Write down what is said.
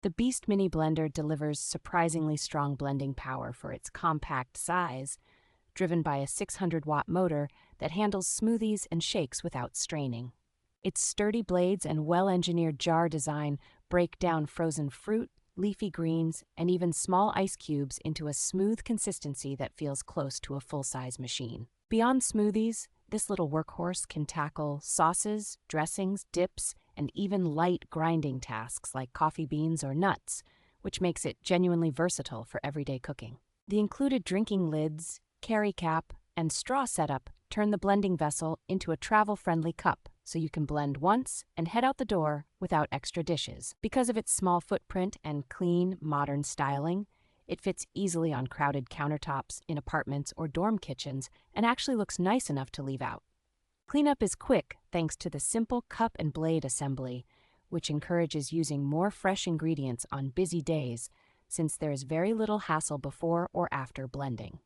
The Beast Mini Blender delivers surprisingly strong blending power for its compact size, driven by a 600-watt motor that handles smoothies and shakes without straining. Its sturdy blades and well-engineered jar design break down frozen fruit, leafy greens, and even small ice cubes into a smooth consistency that feels close to a full-size machine. Beyond smoothies, this little workhorse can tackle sauces, dressings, dips, and even light grinding tasks like coffee beans or nuts, which makes it genuinely versatile for everyday cooking. The included drinking lids, carry cap, and straw setup turn the blending vessel into a travel-friendly cup, so you can blend once and head out the door without extra dishes. Because of its small footprint and clean, modern styling, it fits easily on crowded countertops in apartments or dorm kitchens and actually looks nice enough to leave out. Cleanup is quick thanks to the simple cup and blade assembly, which encourages using more fresh ingredients on busy days since there is very little hassle before or after blending.